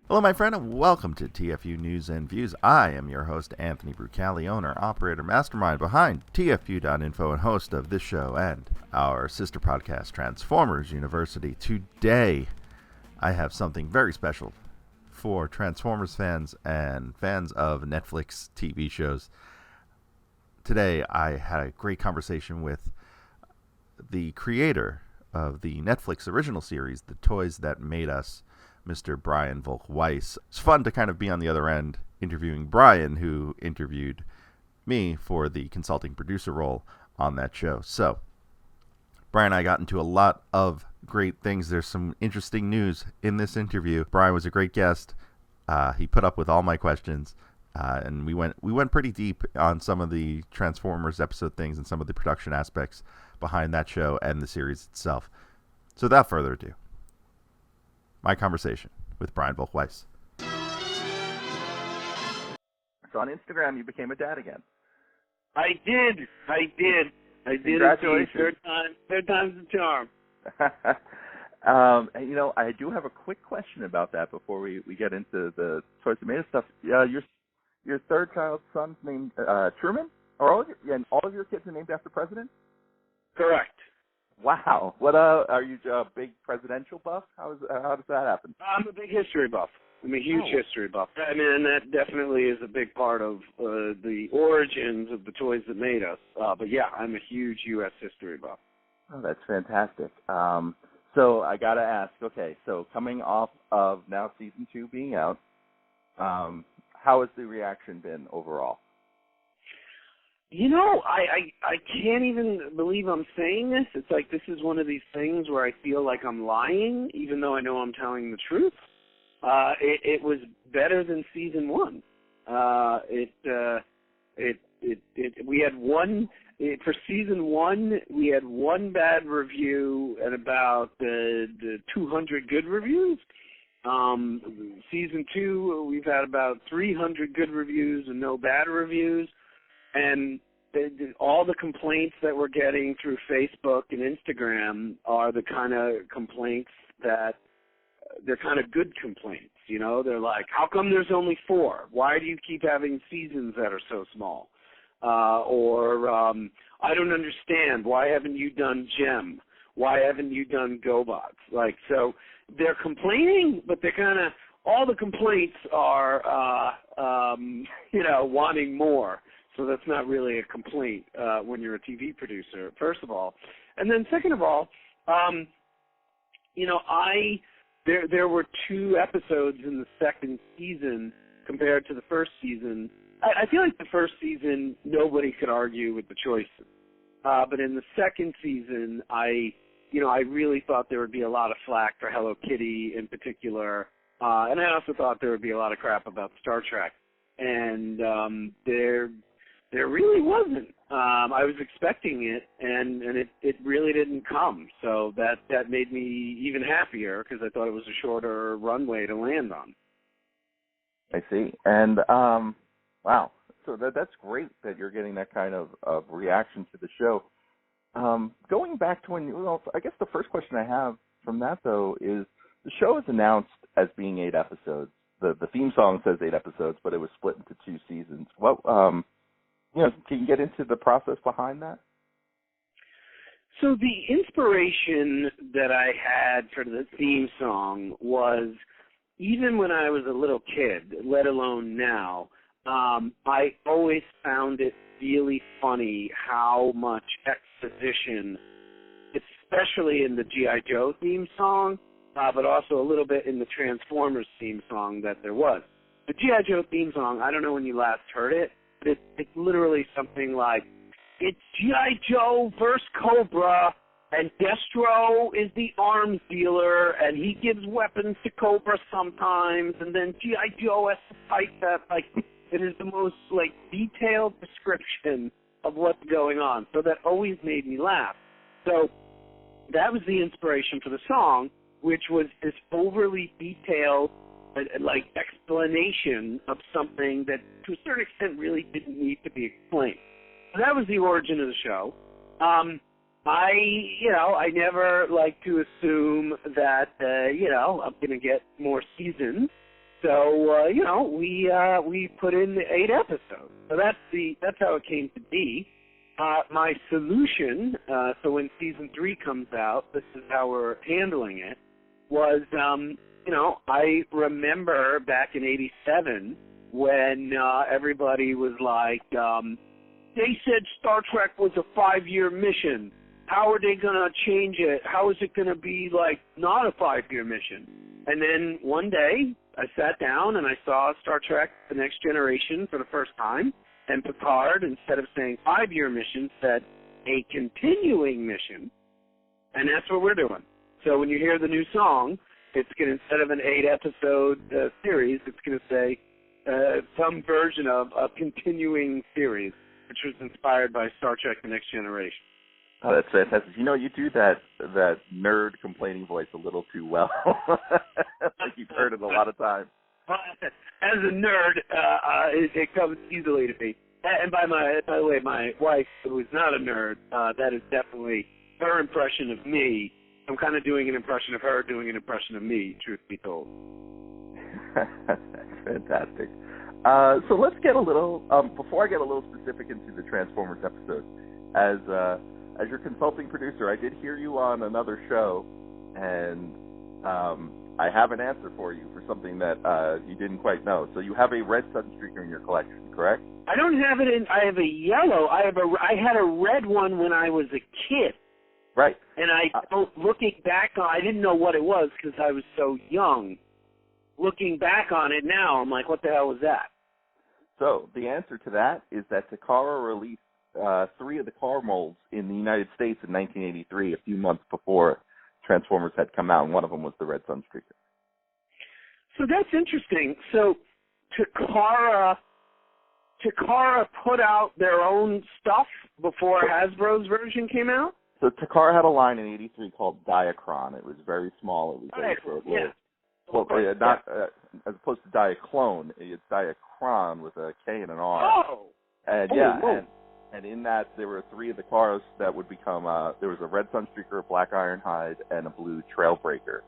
Hello, my friend, and welcome to TFU News and Views. I am your host, Anthony Brucali, owner, operator, mastermind behind TFU.INFO, and host of this show and our sister podcast, Transformers University. Today, I have something very special for Transformers fans and fans of Netflix TV shows. Today, I had a great conversation with the creator of the Netflix original series, The Toys That Made Us, Mr. Brian Volk-Weiss. It's fun to kind of be on the other end interviewing Brian, who interviewed me for the consulting producer role on that show. So, Brian and I got into a lot of great things. There's some interesting news in this interview. Brian was a great guest. He put up with all my questions, and we went pretty deep on some of the Transformers episode things and some of the production aspects behind that show and the series itself. So, without further ado, my conversation with Brian Volk-Weiss. So on Instagram, you became a dad again. I did. Congratulations. Third time's the charm. I do have a quick question about that before we get into the Toys That Made Us stuff. Your third child's son's named Truman? Or all of your kids are named after presidents? Correct. Wow. What are you a big presidential buff? How does that happen? I'm a big history buff. I'm a huge history buff. I mean, and that definitely is a big part of the origins of the Toys That Made Us. But yeah, I'm a huge U.S. history buff. Oh, that's fantastic. So I got to ask, okay, so coming off of now season 2 being out, how has the reaction been overall? You know, I can't even believe I'm saying this. It's like this is one of these things where I feel like I'm lying, even though I know I'm telling the truth. It was better than season 1. We had for season 1, we had one bad review and about 200 good reviews. Season 2, we've had about 300 good reviews and no bad reviews. And all the complaints that we're getting through Facebook and Instagram are the kind of complaints that they're kind of good complaints. You know, they're like, how come there's only 4? Why do you keep having seasons that are so small? I don't understand. Why haven't you done Gem? Why haven't you done GoBots? Like, so they're complaining, but they're kind of, all the complaints are, wanting more. So that's not really a complaint when you're a TV producer, first of all. And then second of all, there were 2 episodes in the second season compared to the first season. I feel like the first season, nobody could argue with the choices. But in the second season, I really thought there would be a lot of flack for Hello Kitty in particular. And I also thought there would be a lot of crap about Star Trek. And there really wasn't. I was expecting it, and it really didn't come. So that made me even happier because I thought it was a shorter runway to land on. I see. And, wow. So that's great that you're getting that kind of reaction to the show. Going back to I guess the first question I have from that, though, is the show is announced as being 8 episodes. The theme song says 8 episodes, but it was split into 2 seasons. What, can you get into the process behind that? So the inspiration that I had for the theme song was, even when I was a little kid, let alone now, I always found it really funny how much exposition, especially in the G.I. Joe theme song, but also a little bit in the Transformers theme song that there was. The G.I. Joe theme song, I don't know when you last heard it, but it's literally something like, it's G.I. Joe versus Cobra, and Destro is the arms dealer, and he gives weapons to Cobra sometimes, and then G.I. Joe has to fight that. Like, it is the most, detailed description of what's going on. So that always made me laugh. So that was the inspiration for the song, which was this overly detailed explanation of something that, to a certain extent, really didn't need to be explained. So that was the origin of the show. I never like to assume that, I'm going to get more seasons. So we put in the 8 episodes. So that's how it came to be. My solution, so when season 3 comes out, this is how we're handling it. Was I remember back in '87 when everybody was like, they said Star Trek was a 5-year mission. How are they going to change it? How is it going to be like not a 5-year mission? And then one day I sat down and I saw Star Trek The Next Generation for the first time, and Picard, instead of saying 5-year mission, said a continuing mission, and that's what we're doing. So when you hear the new song, it's going to, instead of an 8-episode series, it's going to say some version of a continuing series, which was inspired by Star Trek The Next Generation. Oh, that's fantastic. You do that nerd complaining voice a little too well. Like you've heard it a lot of times. As a nerd, it comes easily to me. And by the way, my wife, who is not a nerd, that is definitely her impression of me. I'm kind of doing an impression of her, doing an impression of me, truth be told. That's fantastic. So let's get a little, before I get a little specific into the Transformers episode, as your consulting producer, I did hear you on another show, and I have an answer for you for something that you didn't quite know. So you have a red sunstreaker in your collection, correct? I don't have it I have a yellow. I had a red one when I was a kid. Right. And looking back on, I didn't know what it was because I was so young. Looking back on it now, I'm like, what the hell was that? So the answer to that is that Takara released 3 of the car molds in the United States in 1983, a few months before Transformers had come out, and one of them was the red sunstreaker. So that's interesting. So Takara put out their own stuff before Hasbro's version came out? So Takara had a line in '83 called Diachron. It was very small. It was very short. Yeah. Well, not as opposed to Diaclone, it's Diachron with a K and an R. Oh. And and in that there were 3 of the cars that would become. There was a red sunstreaker, a black ironhide, and a blue trailbreaker.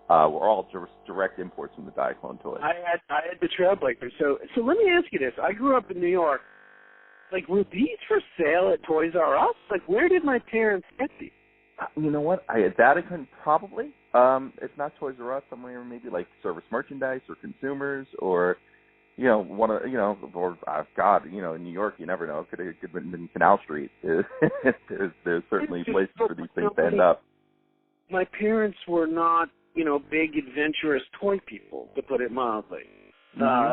Were all direct imports from the Diaclone toys. I had the trailbreaker. So let me ask you this: I grew up in New York. Like, were these for sale at Toys R Us? Like, where did my parents get these? You know what? That probably. If not Toys R Us, somewhere maybe like Service Merchandise or Consumers, or God, in New York, you never know. It could have been Canal Street. There's certainly places for these things to end up. My parents were not, big adventurous toy people, to put it mildly. Mm-hmm.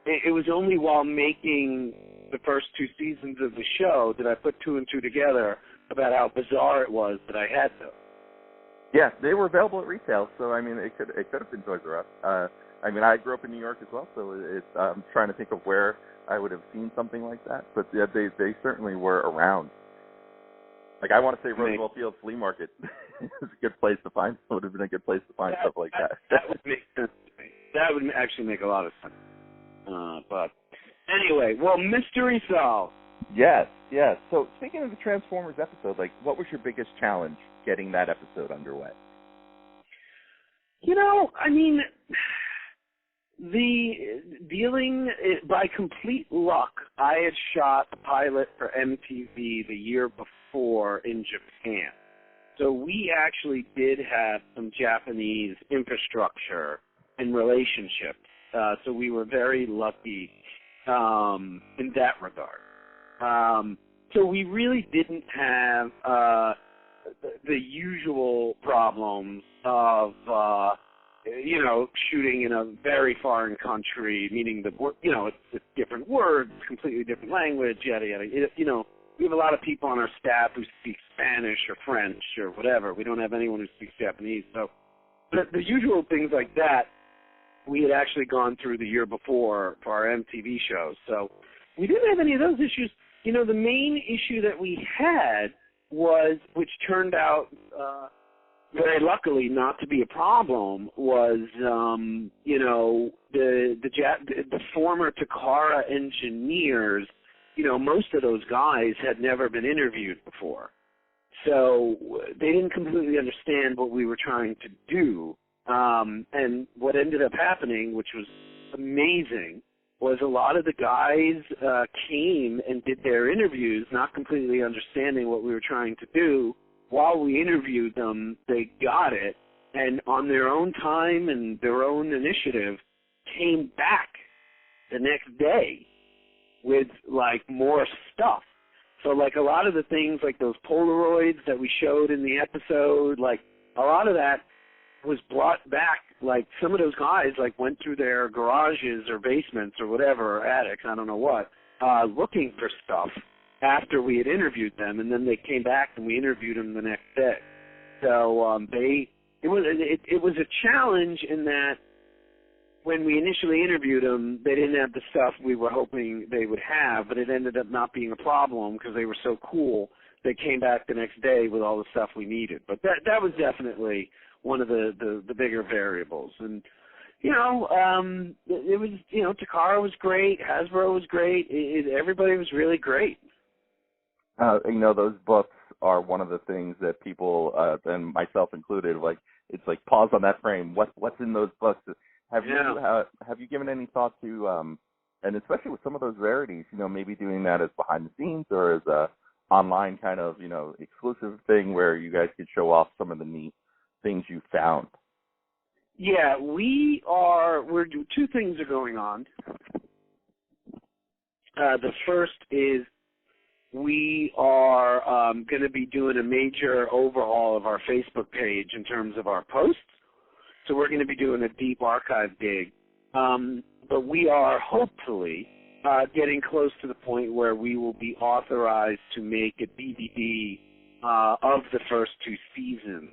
It was only while making the first 2 seasons of the show that I put 2 and 2 together about how bizarre it was that I had those. Yeah, they were available at retail, so I mean, it could have been Toys R Us. I grew up in New York as well, so I'm trying to think of where I would have seen something like that. But yeah, they certainly were around. Like, I want to say Roosevelt Field Flea Market is a good place to find. Would have been a good place to find stuff like that. That would make sense to me. That would actually make a lot of sense. But anyway, well, mystery solved. Yes. So speaking of the Transformers episode, like, what was your biggest challenge getting that episode underway? By complete luck, I had shot a pilot for MTV the year before in Japan. So we actually did have some Japanese infrastructure and relationships. So we were very lucky in that regard. So we really didn't have the usual problems of shooting in a very foreign country, meaning it's different words, completely different language, yada yada. We have a lot of people on our staff who speak Spanish or French or whatever. We don't have anyone who speaks Japanese. So, but the usual things like that, we had actually gone through the year before for our MTV shows. So we didn't have any of those issues. The main issue that we had was, which turned out very luckily not to be a problem, was the former Takara engineers. Most of those guys had never been interviewed before, so they didn't completely understand what we were trying to do. And what ended up happening, which was amazing, was a lot of the guys came and did their interviews, not completely understanding what we were trying to do. While we interviewed them, they got it, and on their own time and their own initiative, came back the next day with, like, more stuff. So, like, a lot of the things, like those Polaroids that we showed in the episode, like, a lot of that was brought back. Like, some of those guys, like, went through their garages or basements or whatever, or attics, I don't know what, looking for stuff after we had interviewed them, and then they came back and we interviewed them the next day. So it was a challenge in that when we initially interviewed them, they didn't have the stuff we were hoping they would have, but it ended up not being a problem because they were so cool. They came back the next day with all the stuff we needed. But that was definitely one of the bigger variables. And, it was, Takara was great, Hasbro was great, everybody was really great. Those books are one of the things that people, and myself included, like, it's like, pause on that frame. What's in those books? Have you given any thought to, and especially with some of those rarities, maybe doing that as behind the scenes or as a online kind of, exclusive thing where you guys could show off some of the neat things you found? Yeah, two things are going on. The first is we are going to be doing a major overhaul of our Facebook page in terms of our posts. So we're going to be doing a deep archive dig. But we are hopefully getting close to the point where we will be authorized to make a DVD of the first two seasons.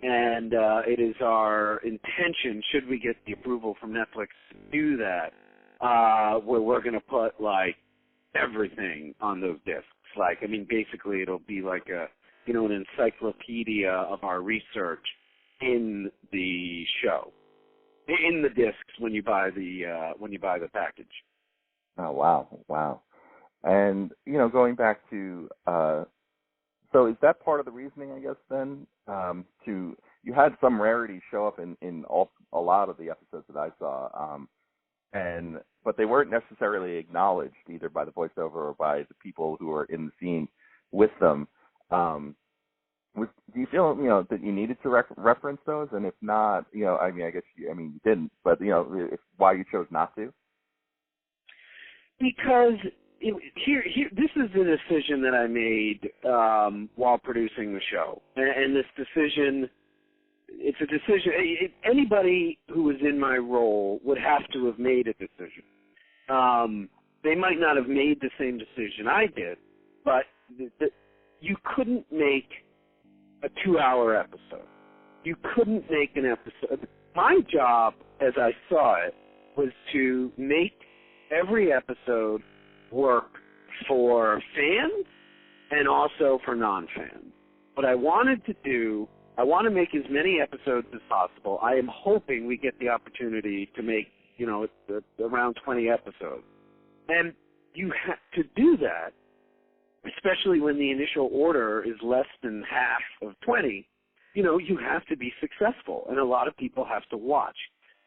And it is our intention, should we get the approval from Netflix to do that, where we're going to put, like, everything on those discs. Like, I mean, basically it'll be like an encyclopedia of our research in the show, in the discs when you buy the package. Oh, wow. And, going back to, so is that part of the reasoning, I guess, then, you had some rarities show up in a lot of the episodes that I saw, but they weren't necessarily acknowledged either by the voiceover or by the people who were in the scene with them. Do you feel, that you needed to reference those? And if not, I guess you didn't, but, why you chose not to? Because this is the decision that I made while producing the show. And this decision, it's a decision, anybody who was in my role would have to have made a decision. They might not have made the same decision I did, but you couldn't make a 2-hour episode. You couldn't make an episode. My job, as I saw it, was to make every episode work for fans and also for non-fans. What I wanted to do, I want to make as many episodes as possible. I am hoping we get the opportunity to make, around 20 episodes. And you have to do that, especially when the initial order is less than half of 20, you have to be successful, and a lot of people have to watch.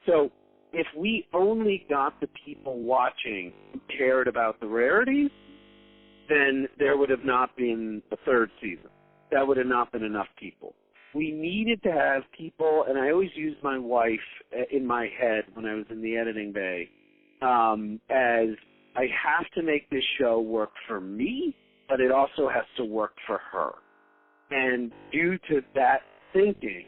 So if we only got the people watching who cared about the rarities, then there would have not been a third season. That would have not been enough people. We needed to have people, and I always used my wife in my head when I was in the editing bay, as I have to make this show work for me, but it also has to work for her. And due to that thinking,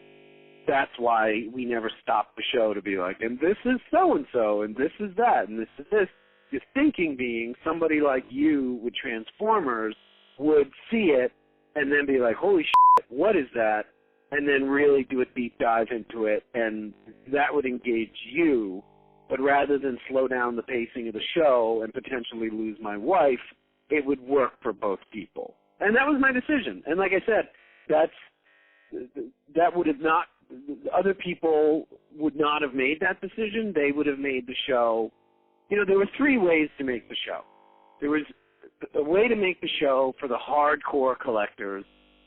that's why we never stopped the show to be like, and this is so-and-so, and this is that, and this is this. The thinking being somebody like you with Transformers would see it and then be like, holy shit, what is that? And then really do a deep dive into it, and that would engage you. But rather than slow down the pacing of the show and potentially lose my wife, it would work for both people. And that was my decision. And like I said, that would have not, other people would not have made that decision. They would have made the show. There were 3 ways to make the show. There was a way to make the show for the hardcore collectors,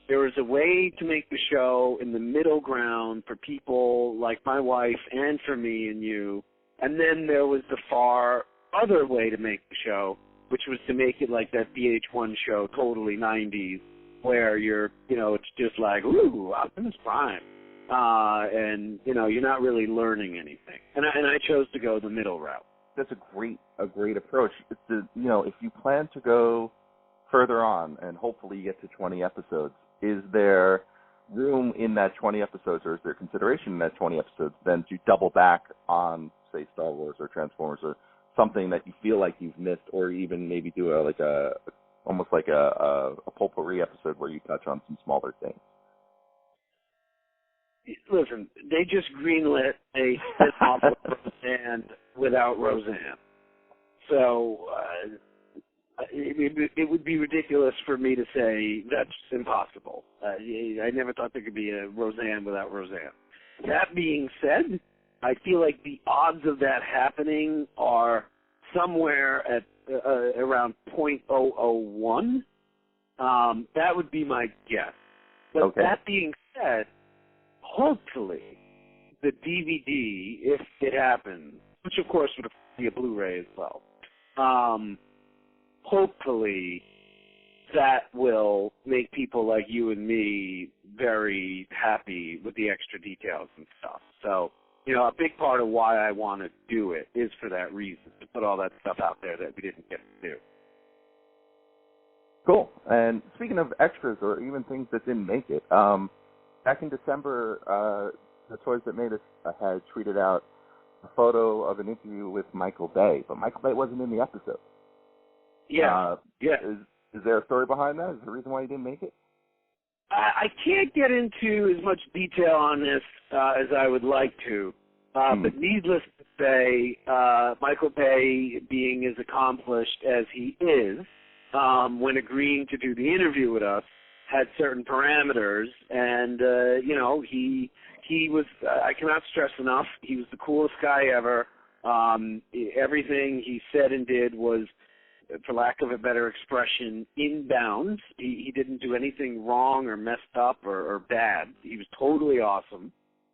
There was a way to make the show in the middle ground for people like my wife and for me and you. And then there was the far other way to make the show, which was to make it like that VH1 show, totally 90s, where it's just like, ooh, Optimus Prime. And, you're not really learning anything. And I chose to go the middle route. That's a great approach. It's if you plan to go further on and hopefully get to 20 episodes, is there room in that 20 episodes, or is there consideration in that 20 episodes then to double back on, say, Star Wars or Transformers or something that you feel like you've missed, or even maybe do almost like a potpourri episode where you touch on some smaller things? Listen, they just greenlit a spin-off of Roseanne without Roseanne. So it would be ridiculous for me to say that's impossible. I never thought there could be a Roseanne without Roseanne. That being said, I feel like the odds of that happening are somewhere at around .001. That would be my guess. But okay. That being said, hopefully the DVD, if it happens, which of course would be a Blu-ray as well, hopefully that will make people like you and me very happy with the extra details and stuff. So, a big part of why I want to do it is for that reason, to put all that stuff out there that we didn't get to do. Cool. And speaking of extras or even things that didn't make it, back in December, the Toys That Made Us had tweeted out a photo of an interview with Michael Bay, but Michael Bay wasn't in the episode. Yeah. Is there a story behind that? Is there a reason why you didn't make it? I can't get into as much detail on this as I would like to, but needless to say, Michael Bay, being as accomplished as he is, when agreeing to do the interview with us, had certain parameters, and he was. I cannot stress enough. He was the coolest guy ever. Everything he said and did was, for lack of a better expression, in bounds. He didn't do anything wrong or messed up or bad. He was totally awesome.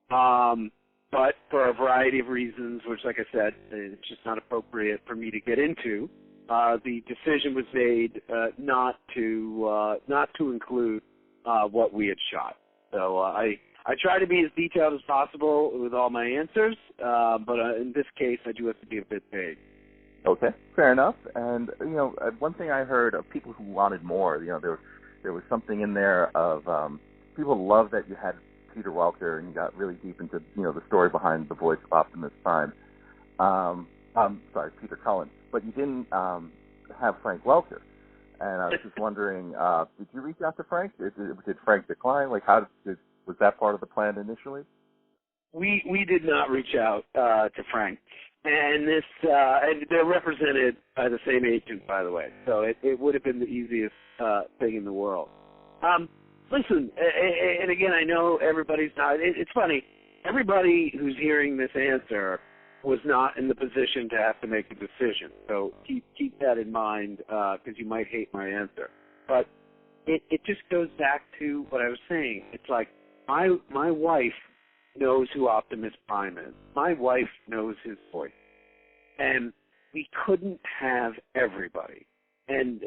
But for a variety of reasons, which, like I said, it's just not appropriate for me to get into, the decision was made not to include what we had shot. So I try to be as detailed as possible with all my answers, but in this case, I do have to be a bit vague. Okay, fair enough. And one thing I heard of people who wanted more, there was something in there of people loved that you had Peter Welker and you got really deep into the story behind the voice of Optimus Prime. Peter Cullen, but you didn't have Frank Welker. And I was just wondering, did you reach out to Frank? Did Frank decline? Like, was that part of the plan initially? We did not reach out to Frank. And and they're represented by the same agent, by the way. So it would have been the easiest thing in the world. Listen, and again, I know everybody's not. It's funny. Everybody who's hearing this answer was not in the position to have to make a decision. So keep that in mind because you might hate my answer. But it just goes back to what I was saying. It's like my wife knows who Optimus Prime is. My wife knows his voice. And we couldn't have everybody. And,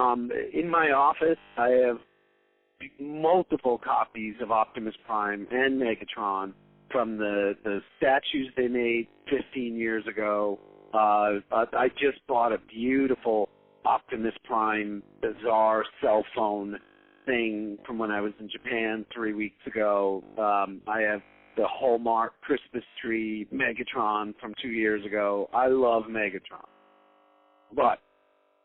I'm in my office, I have multiple copies of Optimus Prime and Megatron from the statues they made 15 years ago. I just bought a beautiful Optimus Prime bizarre cell phone thing from when I was in Japan 3 weeks ago. I have the Hallmark Christmas tree Megatron from 2 years ago. I love Megatron. But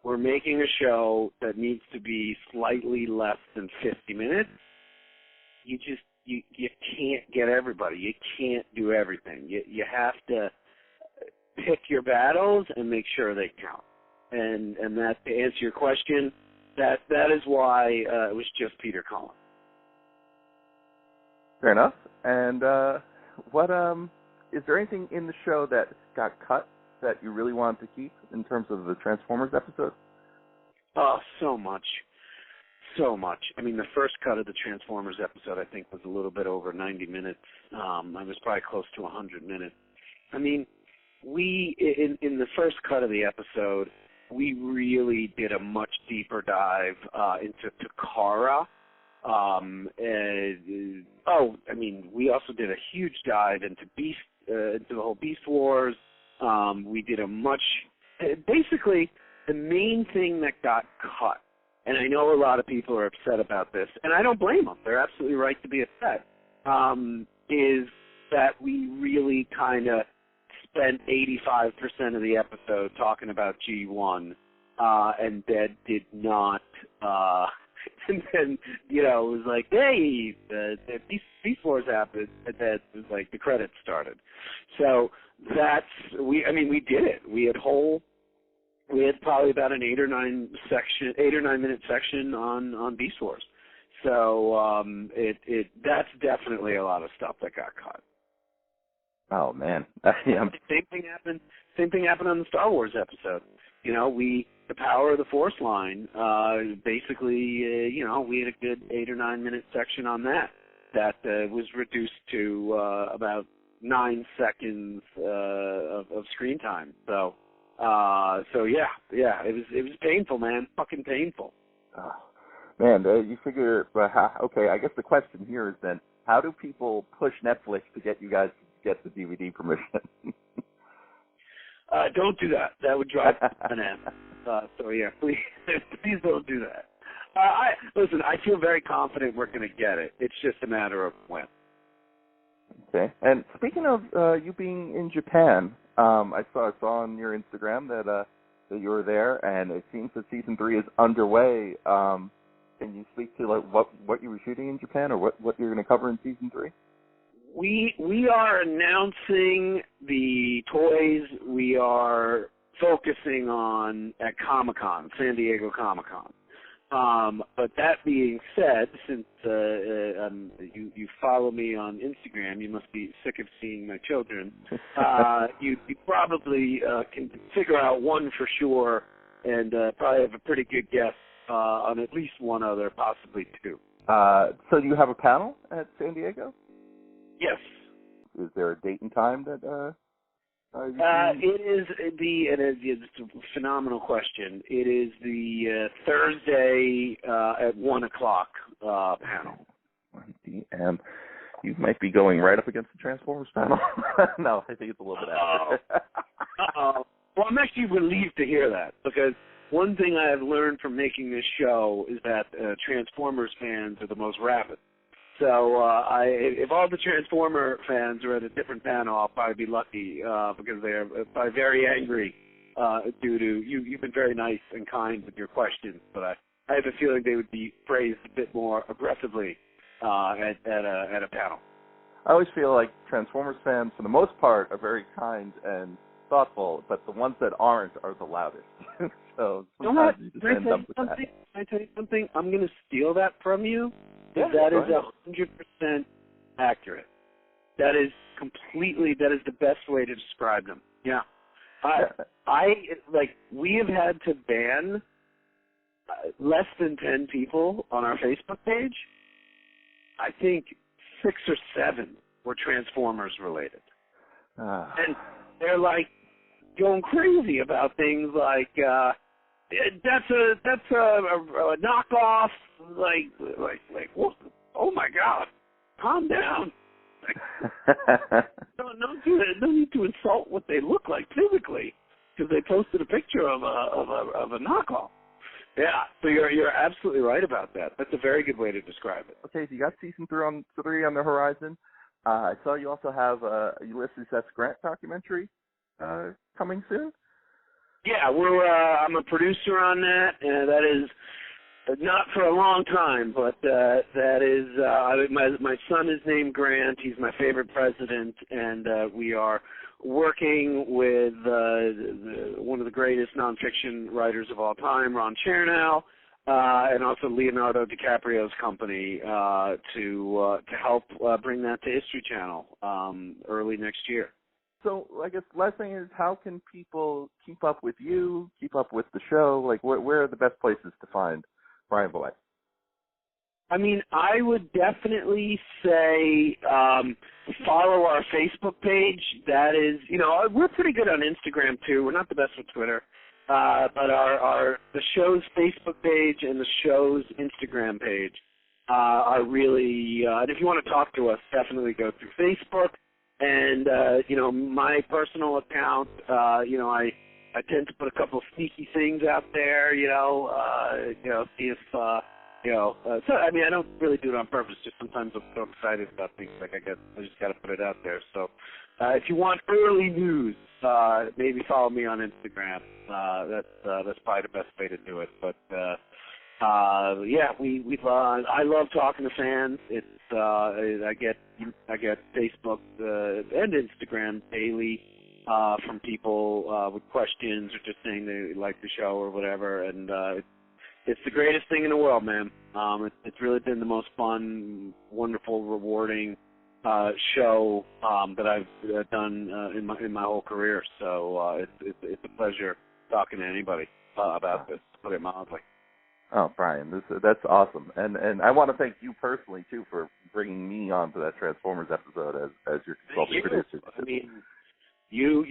we're making a show that needs to be slightly less than 50 minutes. You can't get everybody. You can't do everything. You have to pick your battles and make sure they count. And that, to answer your question, that is why it was just Peter Cullen. Fair enough. And what is there anything in the show that got cut that you really wanted to keep in terms of the Transformers episode? Oh, so much. so much. I mean, the first cut of the Transformers episode, I think, was a little bit over 90 minutes. I was probably close to 100 minutes. I mean, we, in the first cut of the episode, we really did a much deeper dive into Takara. We also did a huge dive into into the whole Beast Wars. We did basically, the main thing that got cut, and I know a lot of people are upset about this, and I don't blame them. They're absolutely right to be upset, is that we really kind of spent 85% of the episode talking about G1, and then did not, and then, it was like, hey, the Beast Wars happened, and then it was like the credits started. So we did it. We had probably about an 8 or 9 minute section on Beast Wars. So that's definitely a lot of stuff that got cut. Oh man. Same thing happened on the Star Wars episode. The Power of the Force line, basically, we had a good 8 or 9 minute section on that was reduced to about 9 seconds of screen time. So yeah, it was painful, man, fucking painful. Oh, man, you figure, okay, I guess the question here is then, how do people push Netflix to get you guys to get the DVD permission? Don't do that. That would drive an end. So yeah, please don't do that. Listen, I feel very confident we're going to get it. It's just a matter of when. Okay. And speaking of you being in Japan, I saw on your Instagram that you were there, and it seems that season 3 is underway. Can you speak to what you were shooting in Japan, or what you're going to cover in season 3? We are announcing the toys we are focusing on at Comic-Con, San Diego Comic-Con. But that being said, since you follow me on Instagram, you must be sick of seeing my children. You probably can figure out one for sure, and probably have a pretty good guess on at least one other, possibly two. So you have a panel at San Diego? Yes. Is there a date and time that? It's a phenomenal question. It is the Thursday at 1:00 panel. 1 p.m. You might be going right up against the Transformers panel. No, I think it's a little bit after. Well, I'm actually relieved to hear that, because one thing I have learned from making this show is that Transformers fans are the most rabid. So if all the Transformer fans are at a different panel, I'll probably be lucky because they are probably very angry due to you've been very nice and kind with your questions, but I have a feeling they would be praised a bit more aggressively at a panel. I always feel like Transformers fans, for the most part, are very kind and thoughtful, but the ones that aren't are the loudest. So sometimes you just end up with that. Can I tell you something? I'm going to steal that from you. Yeah, that is 100% accurate. That is the best way to describe them. Yeah. We have had to ban less than 10 people on our Facebook page. I think 6 or 7 were Transformers related. And they're like going crazy about things like, that's a knockoff. Like, what? Oh my God! Calm down. No need to insult what they look like physically, because they posted a picture of a knockoff. Yeah, so you're absolutely right about that. That's a very good way to describe it. Okay, so you got season 3 on the horizon. I saw you also have a Ulysses S. Grant documentary coming soon. Yeah, I'm a producer on that, and that is not for a long time, but that is my son is named Grant. He's my favorite president, and we are working with one of the greatest nonfiction writers of all time, Ron Chernow, and also Leonardo DiCaprio's company to help bring that to History Channel early next year. So I guess last thing is, how can people keep up with you, keep up with the show? Like, where are the best places to find Brian Volk-Weiss? I mean, I would definitely say follow our Facebook page. That is, we're pretty good on Instagram too. We're not the best with Twitter, but the show's Facebook page and the show's Instagram page are really. And if you want to talk to us, definitely go through Facebook. And my personal account. I tend to put a couple of sneaky things out there. See if. So I mean, I don't really do it on purpose. Just sometimes I'm so excited about things, like I just got to put it out there. So, if you want early news, maybe follow me on Instagram. That's probably the best way to do it. But I love talking to fans. It's I get Facebook and Instagram daily from people with questions or just saying they like the show or whatever, and it's the greatest thing in the world, man. It's really been the most fun, wonderful, rewarding show that I've done in my whole career. So it's a pleasure talking to anybody about this, to put it mildly. Oh, Brian, that's awesome, and I want to thank you personally too for bringing me onto that Transformers episode as your consulting producer. I mean, we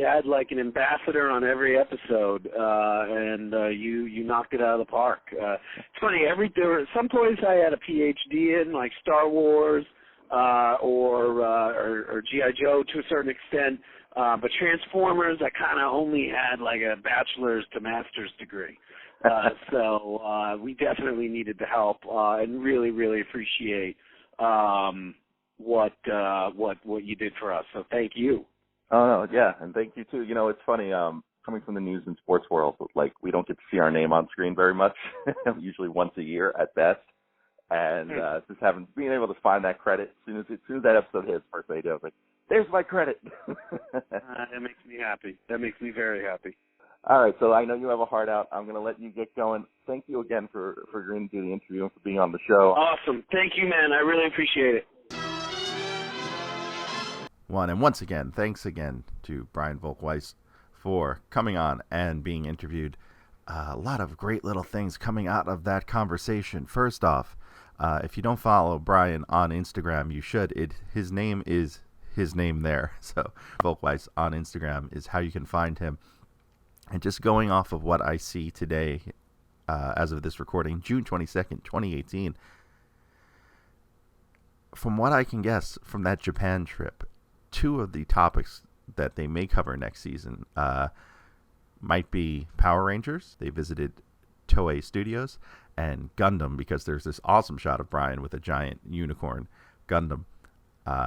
had like an ambassador on every episode, and you knocked it out of the park. It's funny, there were some toys I had a PhD in, like Star Wars or G.I. Joe to a certain extent, but Transformers I kind of only had like a bachelor's to master's degree. So we definitely needed the help, and really, really appreciate what you did for us. So thank you. Oh no, yeah, and thank you too. It's funny, coming from the news and sports world, like we don't get to see our name on screen very much, usually once a year at best. And just being able to find that credit as soon as that episode hits, first day I was like, there's my credit. That makes me happy. That makes me very happy. All right, so I know you have a heart out. I'm going to let you get going. Thank you again for agreeing to do the interview and for being on the show. Awesome. Thank you, man. I really appreciate it. And once again, thanks again to Brian Volk-Weiss for coming on and being interviewed. A lot of great little things coming out of that conversation. First off, if you don't follow Brian on Instagram, you should. His name is his name there. So Volk-Weiss on Instagram is how you can find him. And just going off of what I see today, as of this recording, June 22nd, 2018, from what I can guess from that Japan trip, two of the topics that they may cover next season might be Power Rangers. They visited Toei Studios, and Gundam, because there's this awesome shot of Brian with a giant unicorn Gundam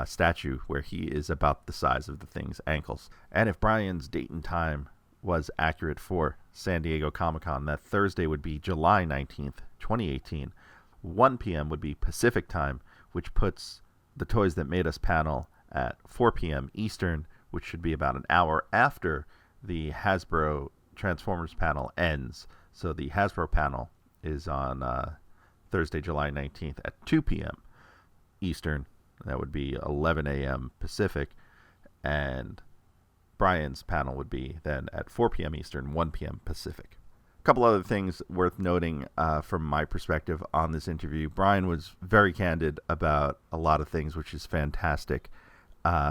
statue where he is about the size of the thing's ankles. And if Brian's date and time was accurate for San Diego Comic-Con, that Thursday would be July 19th, 2018. 1 p.m. would be Pacific time, which puts the Toys That Made Us panel at 4 p.m. Eastern, which should be about an hour after the Hasbro Transformers panel ends. So the Hasbro panel is on Thursday, July 19th at 2 p.m. Eastern. That would be 11 a.m. Pacific. And Brian's panel would be then at 4 p.m. Eastern, 1 p.m. Pacific. A couple other things worth noting from my perspective on this interview. Brian was very candid about a lot of things, which is fantastic.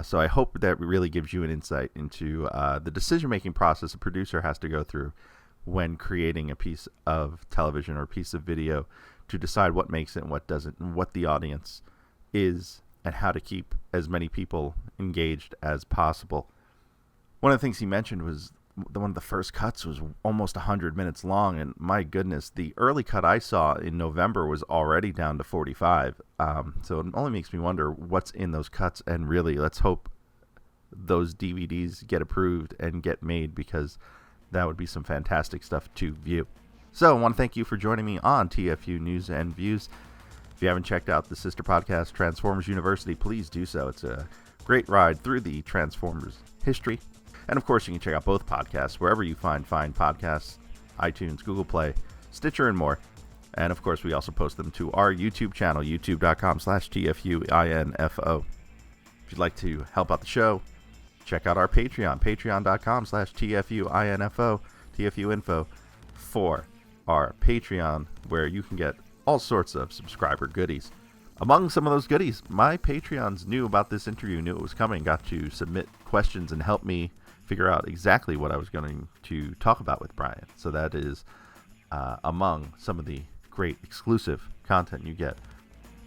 So I hope that really gives you an insight into the decision-making process a producer has to go through when creating a piece of television or a piece of video to decide what makes it and what doesn't, and what the audience is, and how to keep as many people engaged as possible. One of the things he mentioned was one of the first cuts was almost 100 minutes long, and my goodness, the early cut I saw in November was already down to 45. So it only makes me wonder what's in those cuts, and really, let's hope those DVDs get approved and get made, because that would be some fantastic stuff to view. So I want to thank you for joining me on TFU News and Views. If you haven't checked out the sister podcast, Transformers University, please do so. It's a great ride through the Transformers history. And, of course, you can check out both podcasts wherever you find fine podcasts, iTunes, Google Play, Stitcher, and more. And, of course, we also post them to our YouTube channel, youtube.com/TFU.INFO. If you'd like to help out the show, check out our Patreon, patreon.com/TFU.INFO, TFU.INFO, for our Patreon, where you can get all sorts of subscriber goodies. Among some of those goodies, my Patreons knew about this interview, knew it was coming, got to submit questions and help me figure out exactly what I was going to talk about with Brian. So that is among some of the great exclusive content you get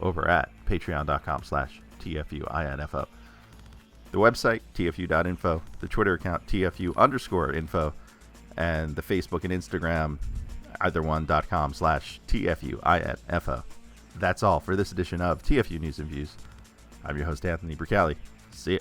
over at patreon.com/TFU.INFO. The website, TFU.INFO, the Twitter account, TFU_info, and the Facebook and Instagram, either one.com/TFU.INFO. That's all for this edition of TFU News and Views. I'm your host, Anthony Brucali. See ya.